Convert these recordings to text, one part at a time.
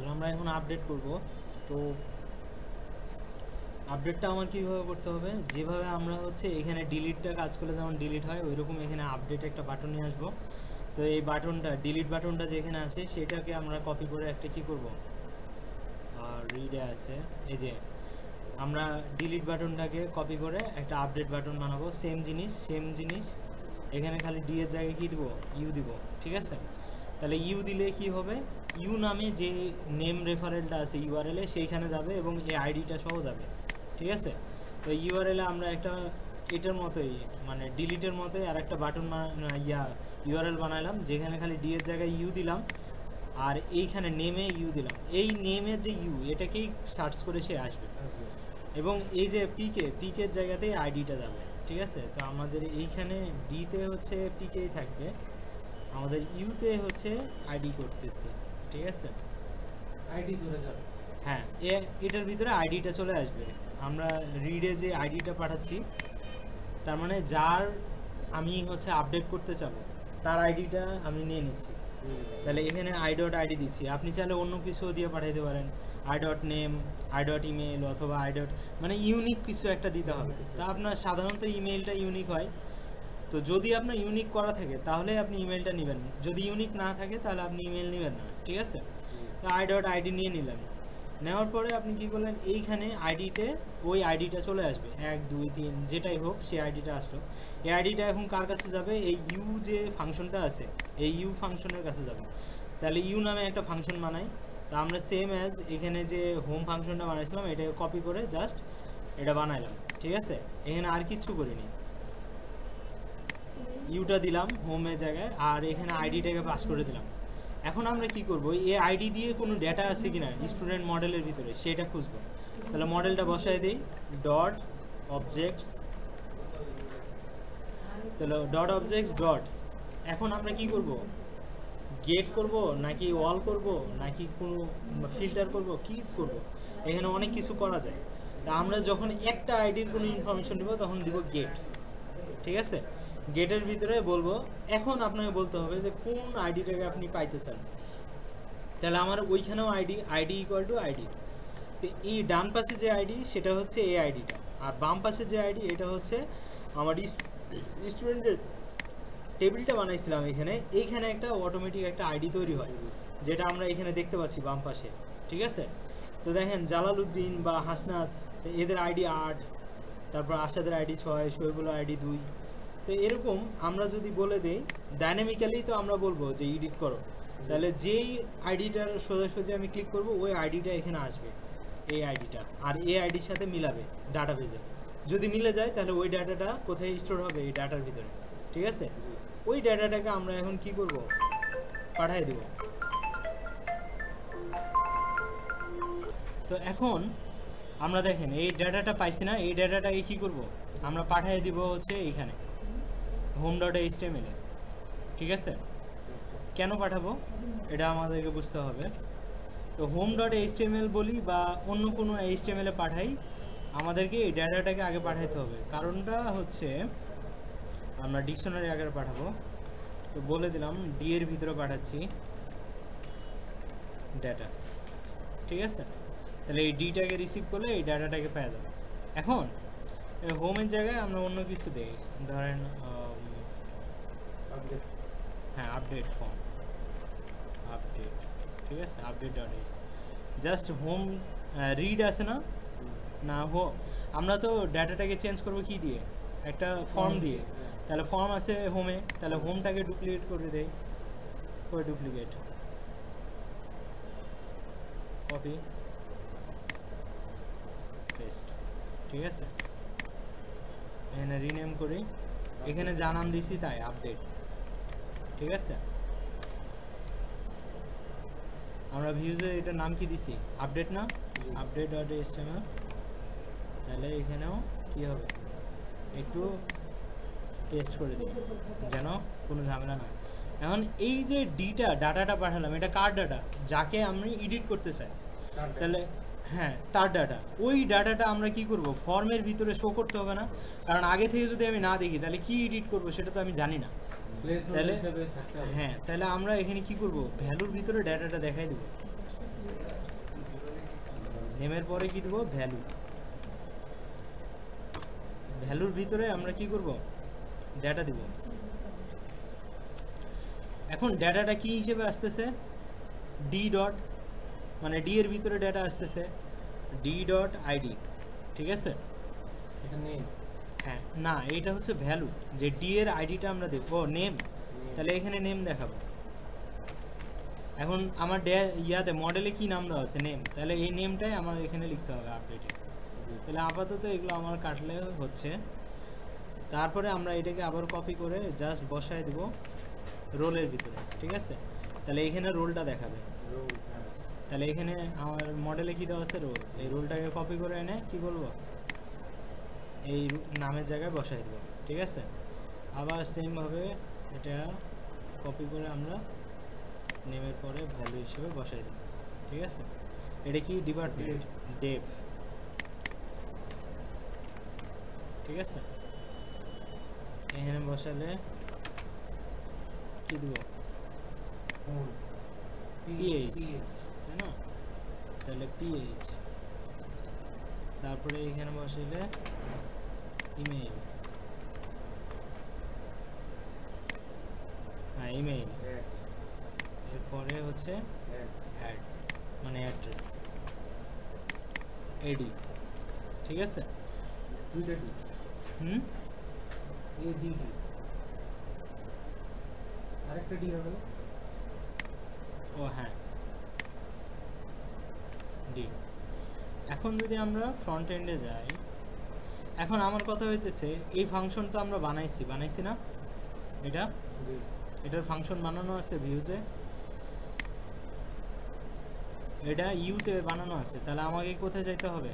তাহলে আমরা এখন আপডেট করব। তো আপডেটটা আমার কীভাবে করতে হবে, যেভাবে আমরা হচ্ছে এখানে ডিলিটটা কাজ করলে যেমন ডিলিট হয় ওইরকম এখানে আপডেট একটা বাটন নিয়ে আসবো। তো এই বাটনটা ডিলিট বাটনটা যেখানে আছে সেটাকে আমরা কপি করে একটা কি করব, রিডে আছে এই যে আমরা ডিলিট বাটনটাকে কপি করে একটা আপডেট বাটন বানাবো। সেম জিনিস এখানে খালি ডি এর জায়গায় কী দিব, ইউ দিব। ঠিক আছে, তাহলে ইউ দিলে কি হবে, ইউ নামে যে নেম রেফারেলটা আছে ইউআরএলে সেইখানে যাবে এবং এই আইডিটা সহ যাবে। ঠিক আছে, তো ইউআরএলে আমরা একটা এটার মতোই মানে ডিলিটের মতোই আর একটা বাটন ইউআরএল বানালাম, যেখানে খালি ডি এর জায়গায় ইউ দিলাম আর এইখানে নেমে ইউ দিলাম। এই নেমের যে ইউ এটাকেই সার্চ করে সে আসবে এবং এই যে পিকের জায়গাতেই আইডিটা যাবে। ঠিক আছে, তো আমাদের এইখানে ডিতে হচ্ছে পিকেই থাকবে, আমাদের ইউতে হচ্ছে আইডি করতেছি। ঠিক আছে, আইডি ধরে যাবে। হ্যাঁ, এটার ভিতরে আইডিটা চলে আসবে। আমরা রিডে যে আইডিটা পাঠাচ্ছি তার মানে যার আমি হচ্ছে আপডেট করতে চাবো তার আইডিটা আমি নিয়ে নিচ্ছি। তাহলে এখানে আই.আইডি দিচ্ছি, আপনি চাইলে অন্য কিছু দিয়ে পাঠাইতে পারেন, আই.নেম, আই.ইমেল অথবা মানে ইউনিক কিছু একটা দিতে হবে। তা আপনার সাধারণত ইমেলটা ইউনিক হয়, তো যদি আপনার ইউনিক করা থাকে তাহলে আপনি ইমেলটা নেবেন, যদি ইউনিক না থাকে তাহলে আপনি ইমেল নেবেন না। ঠিক আছে, তো আই.আইডি নিয়ে নিলাম, নেওয়ার পরে আপনি কি করলেন, এইখানে আইডিতে ওই আইডিটা চলে আসবে 1 2 3 যেটাই হোক সেই আইডিটা আসলো। এই আইডিটা এখন কার কাছে যাবে, এই ইউ যে ফাংশনটা আছে এই ইউ ফাংশনের কাছে যাবে। তাহলে ইউ নামে একটা ফাংশন বানাই, তো আমরা সেম অ্যাজ এখানে যে হোম ফাংশনটা বানাইছিলাম এটাকে কপি করে জাস্ট এটা বানাইলাম। ঠিক আছে, এখানে আর কিচ্ছু করিনি, ইউটা দিলাম হোমের জায়গায় আর এখানে আইডিটাকে পাস করে দিলাম। এখন আমরা কি করব, এই আইডি দিয়ে কোনো ডেটা আছে কিনা স্টুডেন্ট মডেলের ভিতরে সেটা খুঁজবো। তাহলে মডেলটা বসায় দিই ডট অবজেক্টস, তাহলে ডট অবজেক্টস ডট, এখন আমরা কি করব, গেট করব নাকি ওয়াল করব নাকি কোনো ফিল্টার করব, কি করব, এখানে অনেক কিছু করা যায়। তা আমরা যখন একটা আইডির কোনো ইনফরমেশন দিব তখন দিব গেট। ঠিক আছে, গেটের ভিতরে বলবো, এখন আপনাকে বলতে হবে যে কোন আইডিটাকে আপনি পাইতে চান। তাহলে আমার ওইখানেও আইডি ইকুয়াল টু আইডি, তো এই ডান পাশে যে আইডি সেটা হচ্ছে এই আইডিটা, আর বাম পাশে যে আইডি এটা হচ্ছে আমার স্টুডেন্টের টেবিলটা বানাইছিলাম এখানে, এইখানে একটা অটোমেটিক একটা আইডি তৈরি হয় যেটা আমরা এখানে দেখতে পাচ্ছি বাম পাশে। ঠিক আছে, তো দেখেন জালালউদ্দিন বা হাসনাত, তো এদের আইডি 8, তারপর আশাদের আইডি 6, শোয়েবুলের আইডি 2। তো এরকম আমরা যদি বলে দেই ডাইনামিক্যালি, তো আমরা বলবো যে এডিট করো, তাহলে যেই আইডিটার সোজাসুজি আমি ক্লিক করব ওই আইডিটা এখানে আসবে, এই আইডিটা আর এই আইডির সাথে মিলাবে ডাটাবেজে। যদি মিলে যায় তাহলে ওই ডাটাটা কোথায় স্টোর হবে, এই ডাটার ভিতরে। ঠিক আছে, ওই ডাটাটাকে আমরা এখন কি করব, পাঠিয়ে দেব। তো এখন আমরা দেখেন এই ডাটাটা পাইছি না, এই ডাটাটাকে কি করব, আমরা পাঠিয়ে দিব হচ্ছে এইখানে home.html এ। ঠিক আছে, কেন পাঠাবো এটা আমাদেরকে বুঝতে হবে। তো home.html বলি বা অন্য কোনো HTML এ পাঠাই, আমাদেরকে এই ডাটাটাকে আগে পাঠাইতে হবে। কারণটা হচ্ছে আমরা ডিকশনারি আগে পাঠাবো, তো বলে দিলাম ডি এর ভিতরে পাঠাচ্ছি ডাটা। ঠিক আছে, তাহলে এই ডিটাকে রিসিভ করলে এই ডাটাটাকে পেয়ে যাবো। এখন হোমের জায়গায় আমরা অন্য কিছু দেই, ধরেন হ্যাঁ আপডেট ফর্ম, আপডেট। ঠিক আছে, update dot S, just home read আছে না, না আমরা তো ডাটাটাকে চেঞ্জ করবো কি দিয়ে, একটা ফর্ম দিয়ে। তাহলে ফর্ম আছে হোমে, তাহলে হোমটাকে ডুপ্লিকেট করে দেয়, করে ডুপ্লিকেট কপি পেস্ট। ঠিক আছে, এখানে রিনেম করি, এখানে যা নাম দিছি তাই আপডেট। ঠিক আছে, আমরা ভিউজে এটার নাম কি দিছি, আপডেট না, আপডেট ডট এইচটিএমএল। তাহলে এখানেও কি হবে, একটু টেস্ট করে দিই যেন কোনো ঝামেলা না। এখন এই যে ডাটাটা পাঠালাম, এটা কার ডাটা, যাকে আমি এডিট করতে চাই, তাহলে হ্যাঁ তার ডাটা, ওই ডাটাটা আমরা কি করব, ফর্মের ভিতরে শো করতে হবে না, কারণ আগে থেকে যদি আমি না দেখি তাহলে কি এডিট করব সেটা তো আমি জানি না। তাহলে হ্যাঁ, তাহলে আমরা এখানে কি করব, ভ্যালুর ভিতরে ডাটাটা দেখাই দেব। নেমের পরে কি দেব, ভ্যালু। ভ্যালুর ভিতরে আমরা কি করব, ডেটা দিব। এখন ডেটাটা কি হিসেবে আসতেছে, ডি ডট, মানে ডি এর ভিতরে ডেটা আসতেছে ডি ডট আইডি, ঠিক আছে। এটা নেই। হ্যাঁ না, এইটা হচ্ছে ভ্যালু, যে ডি এর আইডিটা আমরা দেব, ও নেম, তাহলে এখানে নেম দেখাবো। এখন আমার ইয়াতে মডেলে কি নাম দেওয়া আছে, নেম, তাহলে এই নেমটাই আমার এখানে লিখতে হবে আপডেটে। তাহলে আপাতত এগুলো আমার কাটলে হচ্ছে। তারপরে আমরা এটাকে আবার কপি করে জাস্ট বসায় দেব রোলের ভিতরে, ঠিক আছে। তাহলে এখানে রোলটা দেখাবে। রোল, হ্যাঁ। তাহলে এখানে আমার মডেলে কী দেওয়া আছে, রোল। এই রোলটাকে কপি করে এনে কি বলবো, এই নামের জায়গায় বসাই দেবো, ঠিক আছে। আবার সেমভাবে এটা কপি করে আমরা নেমের পরে ভ্যালু হিসেবে বসাই দেবো, ঠিক আছে। এটা কি ডিপার্টমেন্ট, ডেভ, ঠিক আছে। এখানে বসালে কি দেবো, কোন? পিএইচ, তাই না। তাহলে পিএইচ, তারপরে এখানে বসাইলে ইমেইল, হ্যাঁ ইমেইল। এরপরে হচ্ছে অ্যাড, মানে অ্যাড্রেস, এডি, ঠিক আছে। দুইটা ডি, হুম, এডিডি, আরেকটা ডি হবে না? ও হ্যাঁ, ডি। এখন যদি আমরা ফ্রন্ট এন্ডে যাই, এখন আমার কথা হইতেছে এই ফাংশন তো আমরা বানাইছি না, এটা, জি। এটার ফাংশন বানানো আছে ভিউজে, এটা ইউতে বানানো আছে। তাহলে আমাকে কোথায় যাইতে হবে,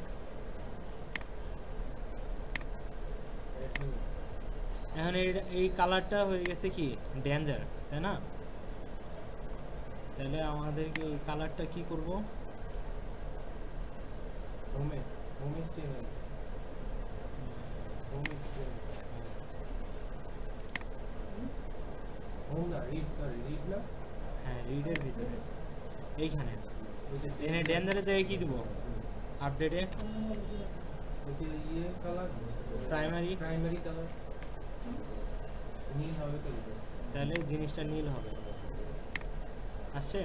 এখন এই কালারটা হয়ে গেছে কি ডেঞ্জার, তাই না। তাহলে আমাদেরকে এই কালারটা কি করব, হোমে, হোমে স্টেনাল, হোমে স্টেনাল, হোম না, রিড, সরি রিড না, হ্যাঁ রিডের ভিতরে এইখানে এখানে ডেঞ্জারের জায়গায় কি দিব, আপডেটে ওইটা ইয়ে কালার, প্রাইমারি, প্রাইমারি কালার নীল হবে তো এটা। তাহলে জিনিসটা নীল হবে, আসছে।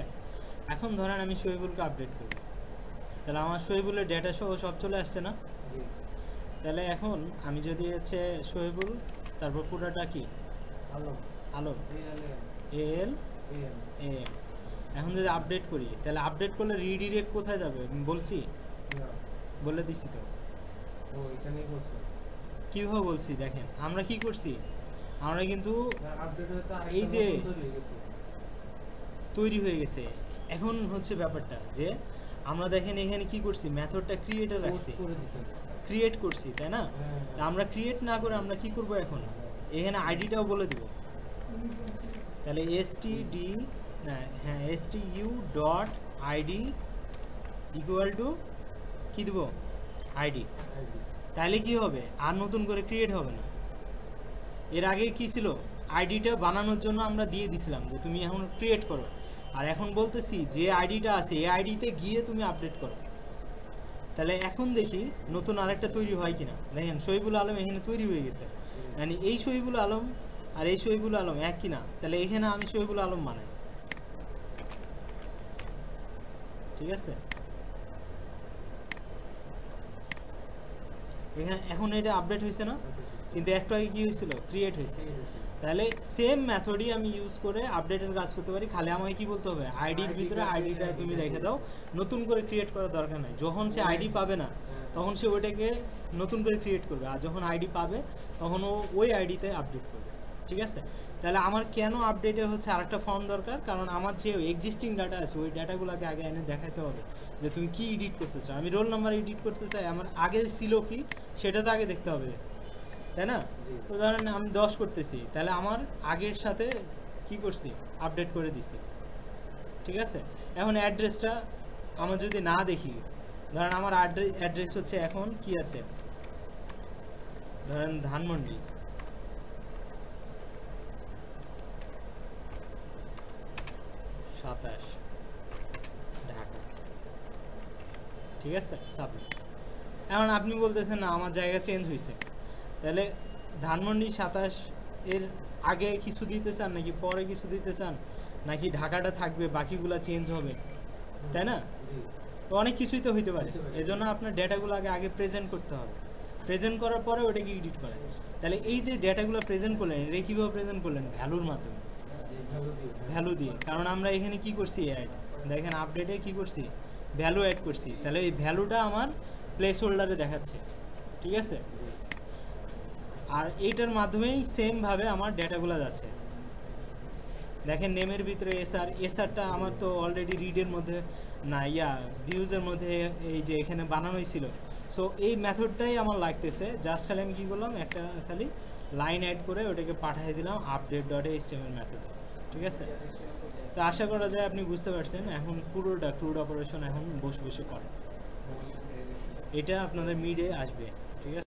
এখন ধরেন আমি শহীবুলকে আপডেট করব, তাহলে আমার শহীবুলের ডেটা সহ সব চলে আসছে না। জি। তাহলে এখন আমি যদি হচ্ছে শহীবুল, তারপর পুরাটা কি আলো, আলম, এ এল এম, এম। এখন যদি আপডেট করি, তাহলে আপডেট করলে রিডিরেক্ট কোথায় যাবে আমি বলছি, না, বলে দিছি তো। ও এখানেই বলছে। কীভাবে বলছি দেখেন, আমরা কি করছি, আমরা কিন্তু না, আপডেট হয়তো এই যে তৈরি হয়ে গেছে। তৈরি হয়ে গেছে। এখন হচ্ছে ব্যাপারটা যে আমরা দেখেন এখানে কি করছি, মেথডটা ক্রিয়েটে রাখছি, পোস্ট করে দিছেন। ক্রিয়েট করছি, তাই না। হ্যাঁ, তা আমরা ক্রিয়েট না করে আমরা কি করব, এখন এখানে আইডিটাও বলে দিব। তাহলে এসটিডি, হ্যাঁ এসটিইউ ডট আইডি ইকুয়াল টু কী দেবো, আইডি। ID তাহলে কি হবে, আর নতুন করে ক্রিয়েট হবে না। এর আগে কি ছিল, আইডিটা বানানোর জন্য আমরা দিয়ে দিছিলাম যে তুমি এখন ক্রিয়েট করো, আর এখন বলতেছি যে আইডিটা আছে এই আইডিতে গিয়ে তুমি আপডেট করো। তাহলে এখন দেখি নতুন আরেকটা তৈরি হয় কিনা। দেখেন শহীবুল আলম এখানে তৈরি হয়ে গেছে, মানে এই শহীবুল আলম আর এই শহীবুল আলম এক কিনা। তাহলে এখানে আমি শহীবুল আলম বানাই, ঠিক আছে। এখানে এখন এটা আপডেট হয়েছে না, কিন্তু একটু আগে কি হয়েছিল, ক্রিয়েট হয়েছে। তাহলে সেম মেথডই আমি ইউজ করে আপডেটের কাজ করতে পারি। খালি আমাকে কি বলতে হবে, আইডির ভিতরে আইডিটা তুমি রেখে দাও, নতুন করে ক্রিয়েট করার দরকার নাই। যখন সে আইডি পাবে না তখন সে ওইটাকে নতুন করে ক্রিয়েট করবে, আর যখন আইডি পাবে তখন ও ওই আইডিতে আপডেট করবে, ঠিক আছে। তাহলে আমার কেন আপডেটে হচ্ছে আরেকটা ফর্ম দরকার, কারণ আমার যে এক্সিস্টিং ডাটা আছে ওই ডাটাগুলোকে আগে এনে দেখাতে হবে যে তুমি কি এডিট করতে চাও। আমি রোল নাম্বার এডিট করতে চাই, আমার আগে ছিল কি সেটা তো আগে দেখতে হবে, তাই না। তো ধরেন আমি 10 করতেছি, তাহলে আমার আগের সাথে কি করছি, আপডেট করে দিছি, ঠিক আছে। এখন অ্যাড্রেসটা আমার যদি না দেখি, ধরেন আমার অ্যাড্রেস হচ্ছে এখন কি আছে, ধরেন ধানমন্ডি, ঢাকা। ঠিক আছে, সাবমিট। এখন আপনি বলতেছেন না আমার জায়গা চেঞ্জ হয়েছে, তাহলে ধানমন্ডি 27 এর আগে কিছু দিতে চান নাকি পরে কিছু দিতে চান, নাকি ঢাকাটা থাকবে বাকিগুলা চেঞ্জ হবে, তাই না? জি। তো অনেক কিছুই তো হইতে পারে। হইতে পারে। এজন্য আপনার ডেটাগুলো আগে প্রেজেন্ট করতে হবে, প্রেজেন্ট করার পরে ওটাকে এডিট করে। তাহলে এই যে ডেটাগুলো প্রেজেন্ট করলেন, এটা কীভাবে প্রেজেন্ট করলেন? ভ্যালুর মাধ্যমে, ভালো দিয়ে। ভ্যালু দিয়ে। কারণ আমরা এখানে কি করছি, অ্যাড, দেখেন আপডেটে কি করছি, ভ্যালু অ্যাড করছি। তাহলে এই ভ্যালুটা আমার প্লেস হোল্ডারে দেখাচ্ছে, ঠিক আছে? আর এইটার মাধ্যমেই সেমভাবে আমার ডেটাগুলো যাচ্ছে। দেখেন নেমের ভিতরে এসআরটা আমার তো অলরেডি রিডের মধ্যে না, ভিউজের মধ্যে এই যে এখানে বানানোই ছিল। সো এই মেথডটাই আমার লাগতেছে, জাস্ট খালি আমি কী করলাম, একটা খালি লাইন অ্যাড করে ওটাকে পাঠিয়ে দিলাম update.html মেথডে, ঠিক আছে? তো আশা করা যায় আপনি বুঝতে পারছেন। এখন পুরোটা ক্রুড অপারেশন এখন বসে বসে করে, এটা আপনাদের মিডে আসবে, ঠিক আছে?